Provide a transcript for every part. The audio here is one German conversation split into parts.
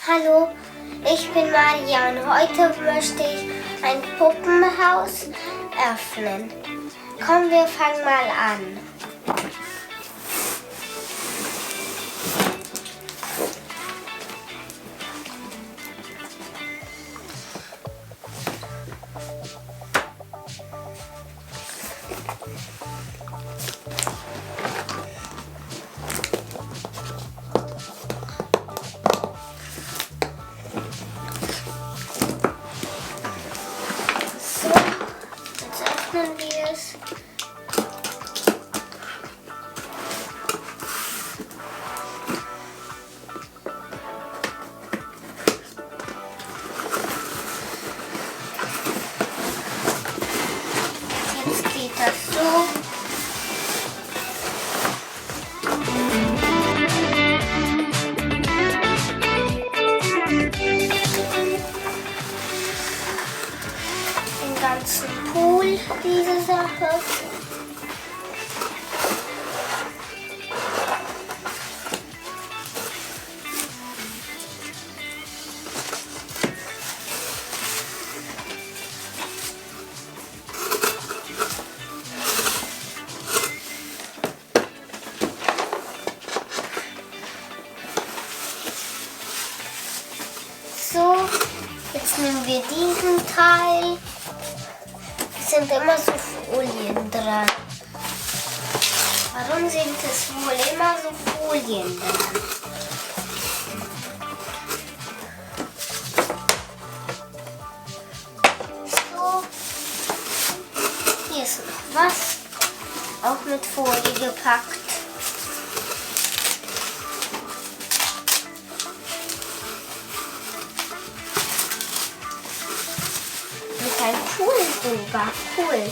Hallo, ich bin Maria und heute möchte ich ein Puppenhaus öffnen. Komm, wir fangen mal an. So, jetzt öffnen wir es. Jetzt geht das so. Den ganzen Pool, diese Sache. So, jetzt nehmen wir diesen Teil. Es sind immer so Folien dran. Warum sind es wohl immer so Folien dran? So, hier ist noch was. Auch mit Folie gepackt. Mit einem coolen drüber. Cool.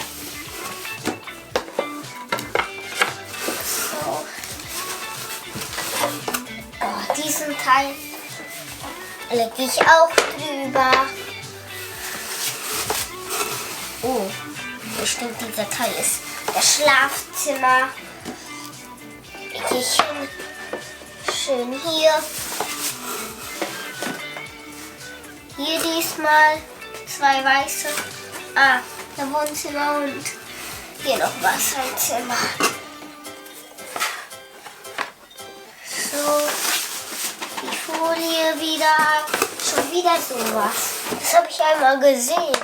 So. Oh, diesen Teil lege ich auch drüber. Oh, bestimmt dieser Teil ist das Schlafzimmer. Lege ich hin. Schön hier. Hier diesmal 2 weiße. Der Wohnzimmer und hier noch was, ein Zimmer. So, die Folie wieder. Schon wieder sowas. Das habe ich einmal gesehen.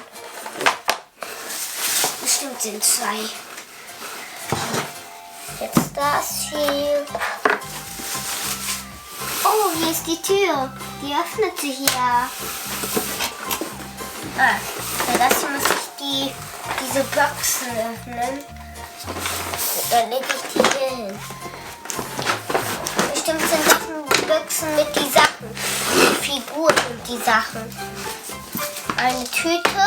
Bestimmt sind 2. Jetzt das hier. Oh, hier ist die Tür. Die öffnet sich ja. Für das muss ich diese Boxen öffnen. Dann lege ich die hier hin. Bestimmt sind das die Boxen mit die Sachen. Die Figuren und die Sachen. Eine Tüte.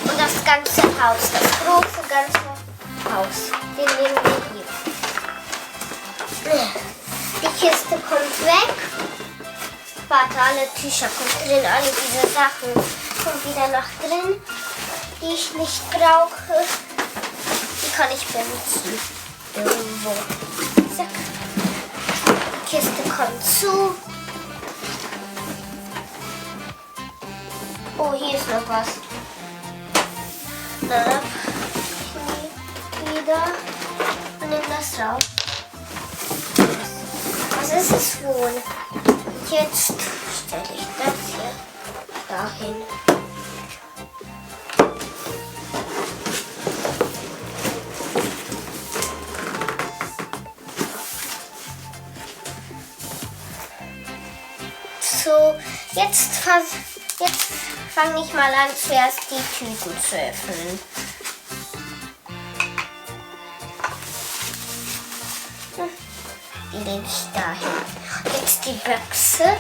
Und das ganze Haus. Das große ganze Haus. Den nehmen wir hier. Die Kiste kommt weg. Warte, alle Tücher kommt drin, alle diese Sachen kommt wieder nach drin, die ich nicht brauche. Die kann ich benutzen. Irgendwo. Zack. Die Kiste kommt zu. Oh, hier ist noch was. Na, wieder und nimm das raus. Was ist es wohl? Jetzt stelle ich das hier dahin. So, jetzt fange ich mal an, zuerst die Tüten zu öffnen. Die lege ich dahin. Jetzt die Büchse.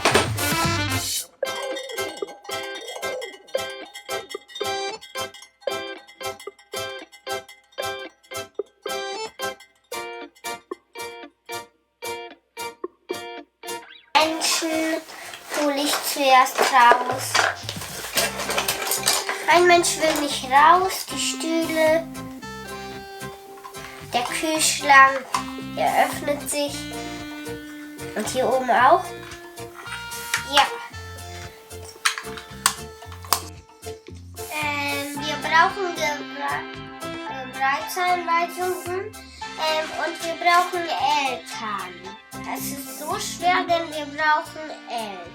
Menschen hole ich zuerst raus. Ein Mensch will nicht raus, die Stühle. Der Kühlschrank, der öffnet sich. Und hier oben auch. Ja. Wir brauchen Gebrauchsanweisungen und wir brauchen Eltern. Das ist so schwer, denn wir brauchen Eltern.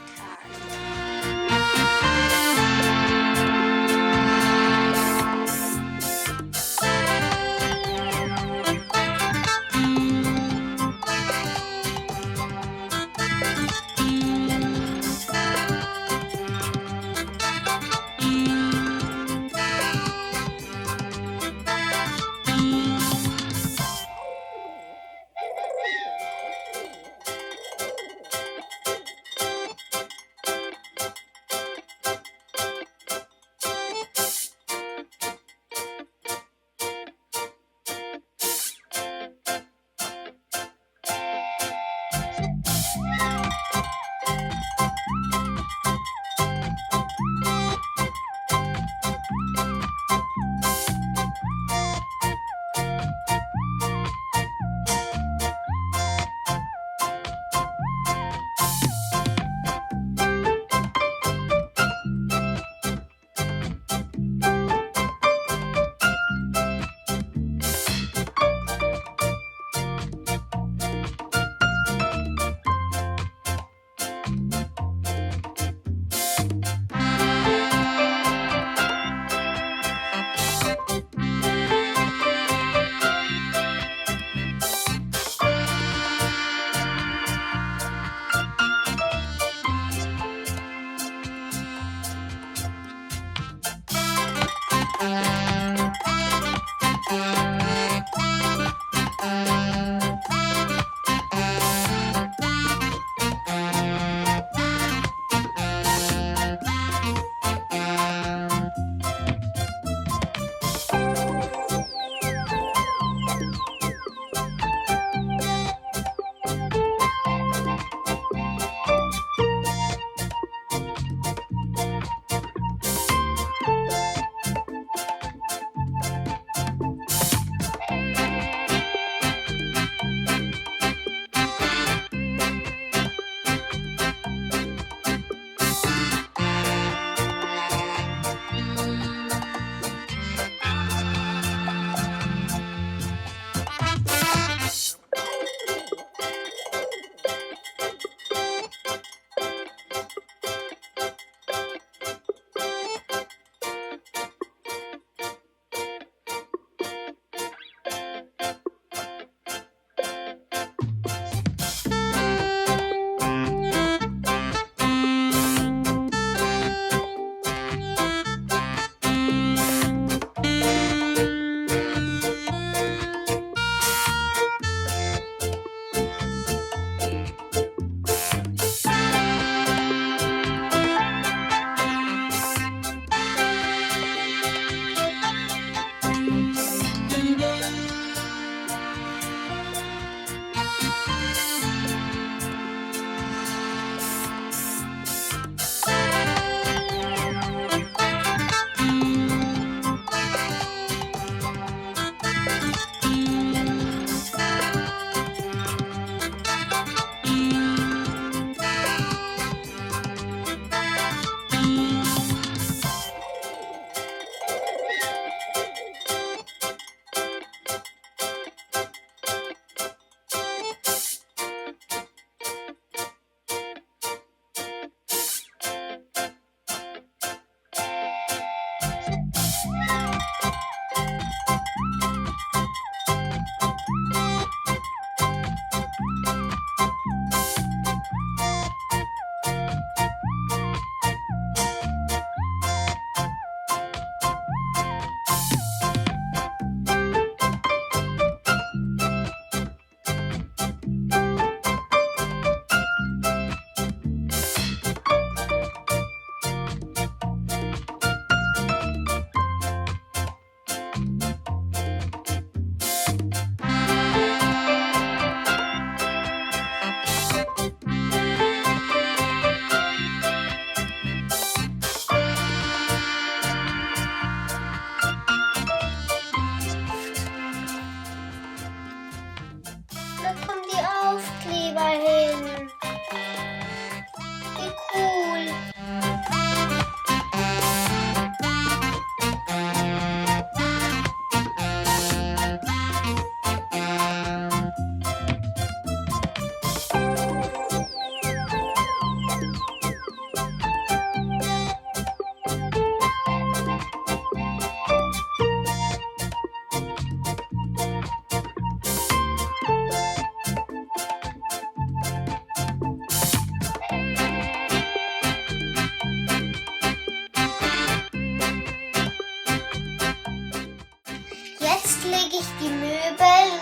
lege ich die Möbel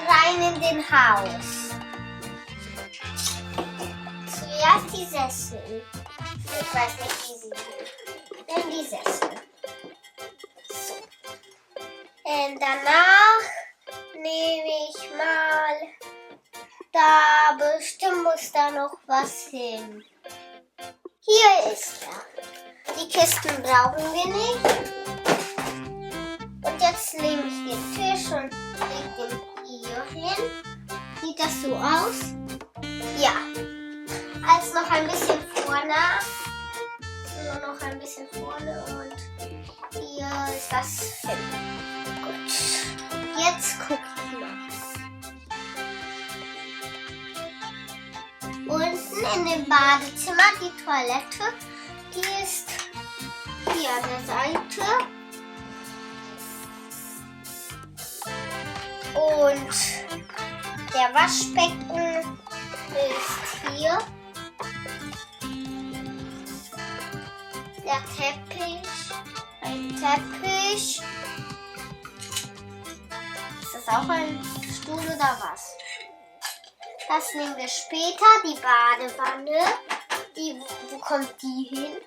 rein in den Haus. Zuerst die Sessel. Ich weiß nicht, wie sie sind. Dann die Sessel. So. Danach nehme ich mal, da bestimmt muss da noch was hin. Hier ist er. Die Kisten brauchen wir nicht. Und jetzt nehme ich den Tisch und lege den hier hin. Sieht das so aus? Ja. Als noch ein bisschen vorne. So, noch ein bisschen vorne und hier ist das hin. Gut. Jetzt gucke ich mal. Unten in dem Badezimmer die Toilette, die ist hier an der Seite. Und der Waschbecken ist hier. Der Teppich, ein Teppich. Ist das auch ein Stuhl oder was? Das nehmen wir später. Die Badewanne. Wo kommt die hin?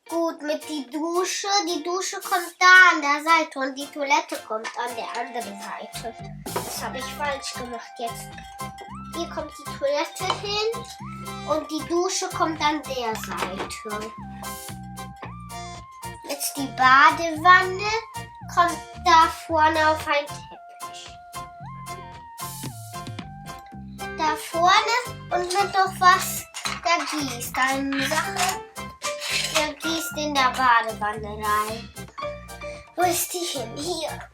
Gut, mit die Dusche. Die Dusche kommt da an der Seite und die Toilette kommt an der anderen Seite. Das habe ich falsch gemacht jetzt. Hier kommt die Toilette hin und die Dusche kommt an der Seite. Jetzt die Badewanne kommt da vorne auf einen Teppich. Da vorne und wird noch was, da gießt eine Sache. Der gießt in der Badewanne rein. Wo ist die hin? Hier.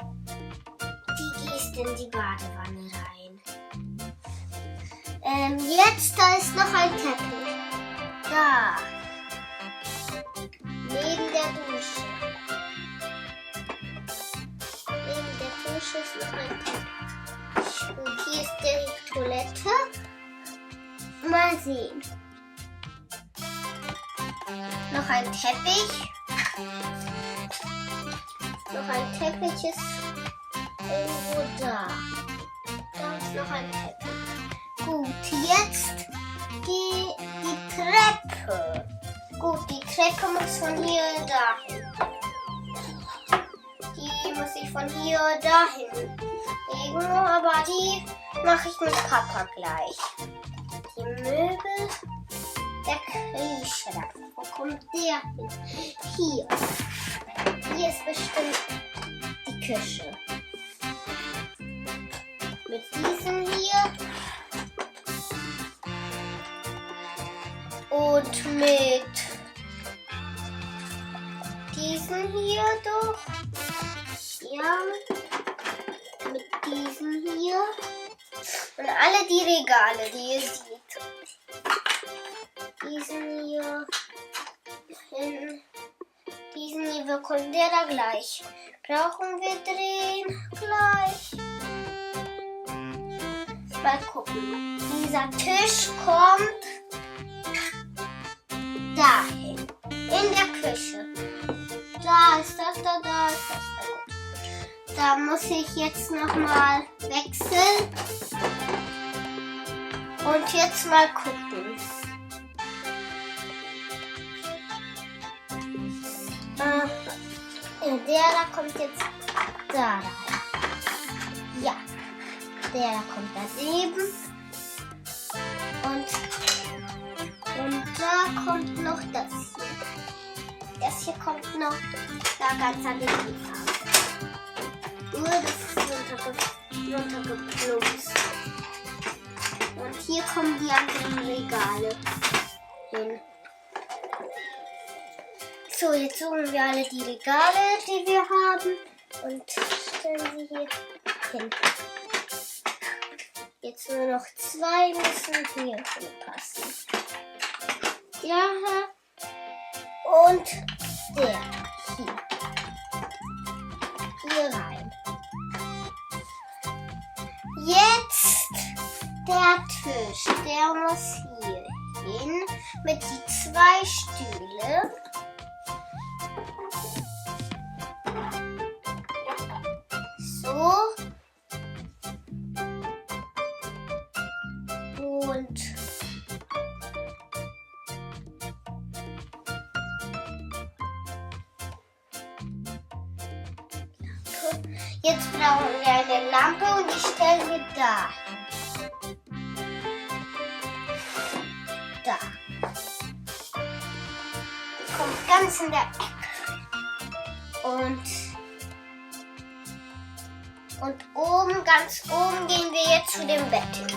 Die gießt in die Badewanne rein. Jetzt, da ist noch ein Teppich. Da. Neben der Dusche. Neben der Dusche ist noch ein Teppich. Und hier ist die Toilette. Mal sehen. Noch ein Teppich. Noch ein Teppich ist irgendwo da. Da ist noch ein Teppich. Gut, jetzt die Treppe. Gut, die Treppe muss von hier dahin. Die muss ich von hier dahin legen, aber die mache ich mit Papa gleich. Die Möbel, der Kühlschrank. Wo kommt der hin? Hier. Hier ist bestimmt die Küche. Mit diesem hier. Und mit diesen hier doch. Ja. Mit diesen hier. Und alle die Regale, die ihr seht. Diesen hier. Diesen hier bekommt der da gleich. Brauchen wir drehen gleich. Mal gucken. Dieser Tisch kommt dahin. In der Küche. Da ist das, da ist das. Da muss ich jetzt nochmal wechseln. Und jetzt mal gucken. Der da kommt jetzt da rein. Ja, der da kommt daneben. Und da kommt noch das hier. Das hier kommt noch da ganz an den Anfang. Das ist runtergeplumpst. Und hier kommen die anderen Regale hin. So, jetzt suchen wir alle die Regale, die wir haben und stellen sie hier hin. Jetzt nur noch 2 müssen hier hinpassen. Ja, und der hier. Hier rein. Jetzt der Tisch, der muss hier hin mit die 2 Stühle. Jetzt brauchen wir eine Lampe und die stellen wir da. Da. Die kommt ganz in der Ecke. Und oben, ganz oben, gehen wir jetzt zu dem Bett hin.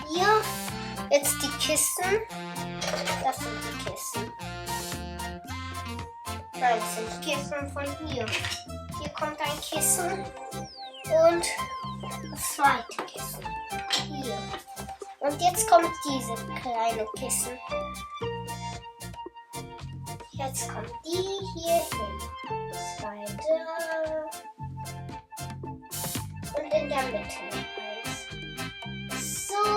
Hier, jetzt die Kissen. Das sind die Kissen. Nein, das sind die Kissen von hier. Hier kommt ein Kissen und das zweite Kissen. Hier. Und jetzt kommt diese kleine Kissen. Jetzt kommt die hier hin. Zwei da. Und in der Mitte eins. So.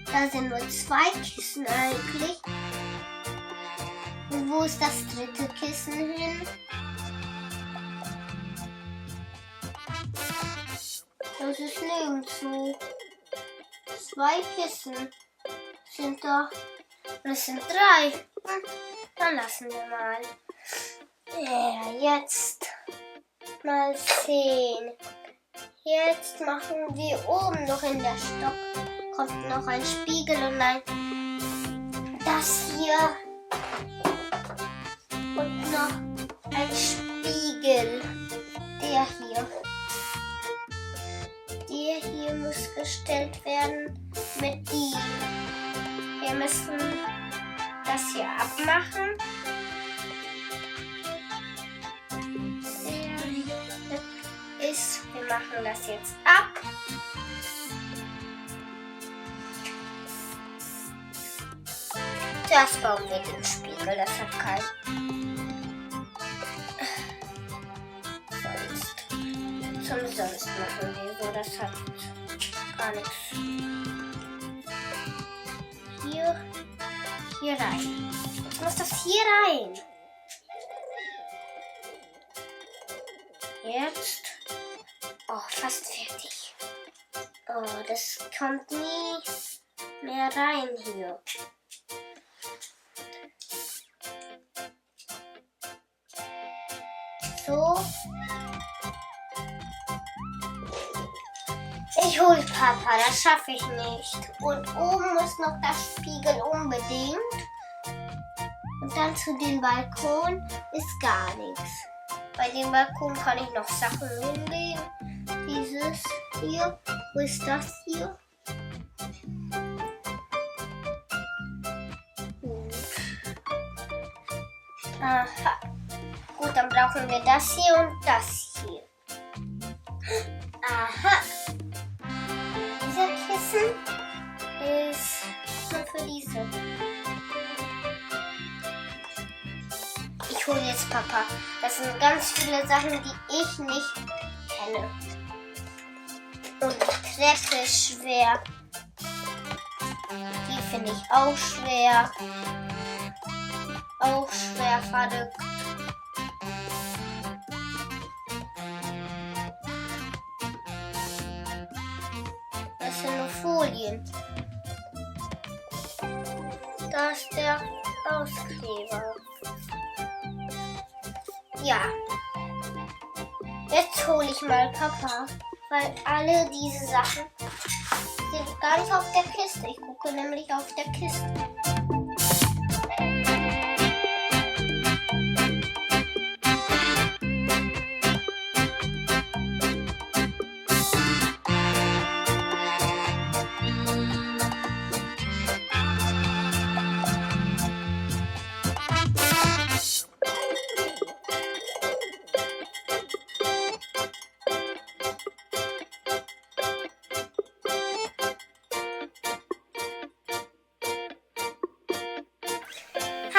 Da sind nur zwei Kissen eigentlich. Und wo ist das dritte Kissen hin? Das ist nirgendwo. Zwei Kissen sind da. Das sind drei. Dann lassen wir mal. Ja, jetzt mal sehen. Jetzt machen wir oben noch in der Stock. Kommt noch ein Spiegel und das hier. Und noch ein Spiegel. Der hier. Der hier muss gestellt werden mit die. Wir müssen das hier abmachen. Wir machen das jetzt ab. Zuerst bauen wir den Spiegel, das hat keinen. Sonst machen wir so, das hat gar nichts. Hier rein. Jetzt muss das hier rein. Jetzt. Oh, fast fertig. Oh, das kommt nie mehr rein hier. So. Ich hol Papa, das schaffe ich nicht. Und oben muss noch das Spiegel unbedingt. Und dann zu dem Balkon ist gar nichts. Bei dem Balkon kann ich noch Sachen hinlegen. Dieses hier. Wo ist das hier? Gut. Aha. Gut, dann brauchen wir das hier und das hier. Aha. Dieser Kissen ist nur für diese. Ich hole jetzt Papa. Das sind ganz viele Sachen, die ich nicht kenne. Und die Treppe ist schwer. Die finde ich auch schwer. Auch schwer verrückt. Das sind nur Folien. Da ist der Auskleber. Ja. Jetzt hole ich mal Papa, weil alle diese Sachen sind gar nicht auf der Kiste. Ich gucke nämlich auf der Kiste.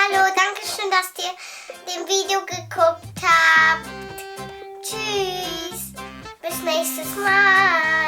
Hallo, danke schön, dass ihr dem Video geguckt habt. Tschüss, bis nächstes Mal.